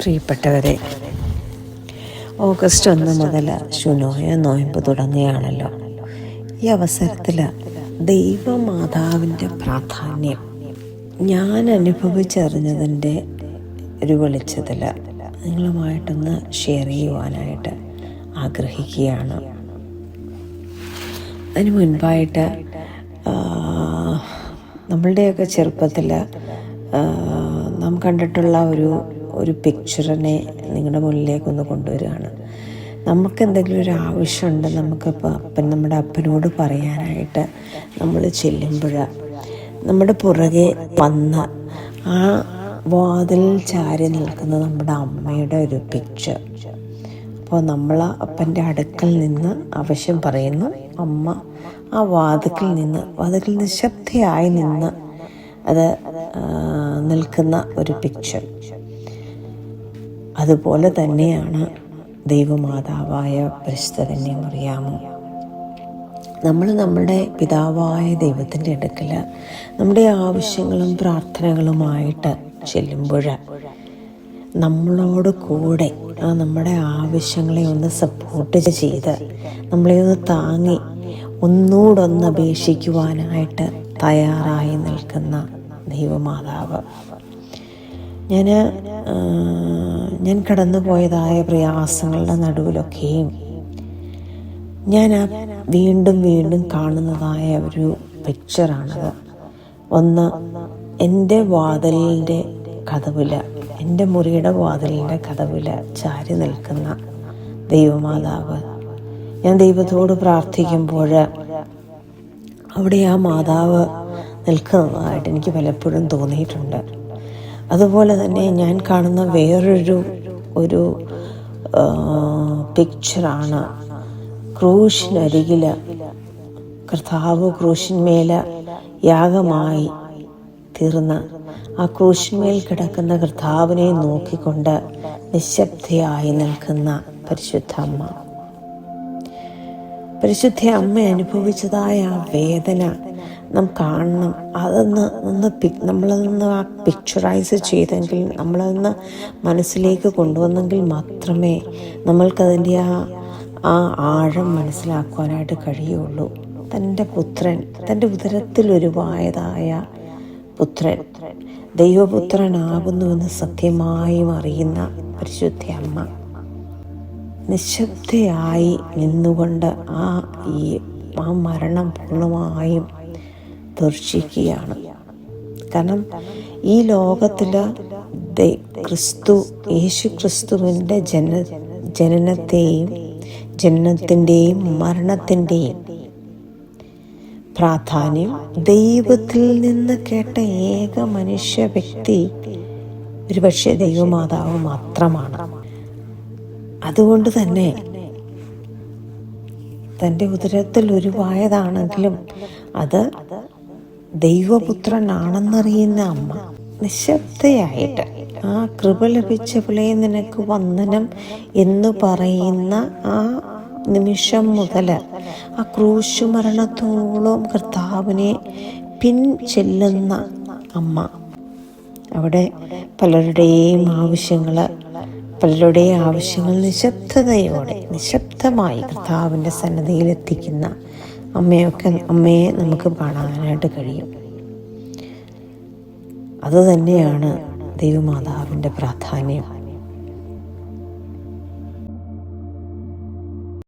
പ്രിയപ്പെട്ടവരെ, ഓഗസ്റ്റ് 1 മുതൽ ശുനോയ നോയമ്പ് തുടങ്ങുകയാണല്ലോ. ഈ അവസരത്തിൽ ദൈവമാതാവിൻ്റെ പ്രാധാന്യം ഞാൻ അനുഭവിച്ചറിഞ്ഞതിൻ്റെ ഒരു വെളിച്ചത്തിൽ നിങ്ങളുമായിട്ടൊന്ന് ഷെയർ ചെയ്യുവാനായിട്ട് ആഗ്രഹിക്കുകയാണ്. അതിന് മുൻപായിട്ട് നമ്മളുടെയൊക്കെ ചെറുപ്പത്തിൽ നാം കണ്ടിട്ടുള്ള ഒരു പിക്ചറിനെ നിങ്ങളുടെ മുന്നിലേക്കൊന്ന് കൊണ്ടുവരികയാണ്. നമുക്ക് എന്തെങ്കിലും ഒരു ആവശ്യമുണ്ട്, നമുക്കിപ്പോൾ നമ്മുടെ അപ്പനോട് പറയാനായിട്ട് നമ്മൾ ചെല്ലുമ്പോൾ നമ്മുടെ പുറകെ വന്ന് ആ വാതിൽ ചാരി നിൽക്കുന്ന നമ്മുടെ അമ്മയുടെ ഒരു പിക്ചർ. അപ്പോൾ നമ്മൾ അപ്പൻ്റെ അടുക്കൽ നിന്ന് ആവശ്യം പറയുന്നു, അമ്മ ആ വാതിക്കൽ നിശബ്ദയായി നിന്ന് അത് നിൽക്കുന്ന ഒരു പിക്ചർ. അതുപോലെ തന്നെയാണ് ദൈവമാതാവായ പരിശുദ്ധ കന്യാമറിയാമോ. നമ്മൾ നമ്മുടെ പിതാവായ ദൈവത്തിൻ്റെ അടുക്കൽ നമ്മുടെ ആവശ്യങ്ങളും പ്രാർത്ഥനകളുമായിട്ട് ചെല്ലുമ്പോൾ നമ്മളോട് കൂടെ നമ്മുടെ ആവശ്യങ്ങളെ ഒന്ന് സപ്പോർട്ട് ചെയ്ത് നമ്മളെ ഒന്ന് താങ്ങി ഒന്നുകൂടൊന്ന് അപേക്ഷിക്കുവാനായിട്ട് തയ്യാറായി നിൽക്കുന്ന ദൈവമാതാവ്. ഞാൻ കടന്നു പോയതായ പ്രയാസങ്ങളുടെ നടുവിലൊക്കെയും ഞാൻ വീണ്ടും വീണ്ടും കാണുന്നതായ ഒരു പിക്ചറാണത്. ഒന്ന്, എൻ്റെ വാതിലിൻ്റെ കതവിൽ, എൻ്റെ മുറിയുടെ വാതിലിൻ്റെ കതവിൽ ചാരി നിൽക്കുന്ന ദൈവമാതാവ്. ഞാൻ ദൈവത്തോട് പ്രാർത്ഥിക്കുമ്പോൾ അവിടെ ആ മാതാവ് നിൽക്കുന്നതായിട്ട് എനിക്ക് പലപ്പോഴും തോന്നിയിട്ടുണ്ട്. അതുപോലെ തന്നെ ഞാൻ കാണുന്ന വേറൊരു പിക്ചറാണ് ക്രൂശിനരികിൽ കർത്താവ് ക്രൂശിന്മേൽ യാഗമായി തീർന്ന ആ ക്രൂശിന്മേൽ കിടക്കുന്ന കർത്താവിനെ നോക്കിക്കൊണ്ട് നിശബ്ദയായി നിൽക്കുന്ന പരിശുദ്ധ അമ്മ. പരിശുദ്ധ അമ്മ അനുഭവിച്ചതായ ആ വേദന നാം കാണണം. നമ്മളതൊന്ന് ആ പിക്ചറൈസ് ചെയ്തെങ്കിൽ, നമ്മളതൊന്ന് മനസ്സിലേക്ക് കൊണ്ടുവന്നെങ്കിൽ മാത്രമേ നമ്മൾക്കതിൻ്റെ ആ ആഴം മനസ്സിലാക്കുവാനായിട്ട് കഴിയുള്ളൂ. തൻ്റെ പുത്രൻ, തൻ്റെ ഉദരത്തിലുരുവായതായ പുത്രൻ ദൈവപുത്രനാകുന്നുവെന്ന് സത്യമായും അറിയുന്ന പരിശുദ്ധ അമ്മ നിശബ്ദയായി നിന്നുകൊണ്ട് ആ മരണം പൂർണ്ണമായും ദർശിക്കുകയാണ്. കാരണം ഈ ലോകത്തിൽ യേശു ക്രിസ്തുവിൻ്റെ ജനനത്തിൻ്റെയും മരണത്തിൻ്റെയും പ്രാധാന്യം ദൈവത്തിൽ നിന്ന് കേട്ട ഏക മനുഷ്യ വ്യക്തി ഒരുപക്ഷെ ദൈവമാതാവ് മാത്രമാണ്. അതുകൊണ്ട് തന്നെ തൻ്റെ ഉദരത്തിൽ ഉരുവായതാണെങ്കിലും അത് ദൈവപുത്രനാണെന്നറിയുന്ന അമ്മ നിശബ്ദയായിട്ട് ആ കൃപ ലഭിച്ചവളെ നിനക്ക് വന്ദനം എന്ന് പറയുന്ന ആ നിമിഷം മുതൽ ആ ക്രൂശുമരണത്തോളം കർത്താവിനെ പിൻചെല്ലുന്ന അമ്മ. അവിടെ പലരുടെയും ആവശ്യങ്ങൾ നിശബ്ദമായി കർത്താവിൻ്റെ സന്നദ്ധിയിലെത്തിക്കുന്ന അമ്മയെ നമുക്ക് കാണാനായിട്ട് കഴിയും. അതുതന്നെയാണ് ദൈവമാതാവിൻ്റെ പ്രാധാന്യം.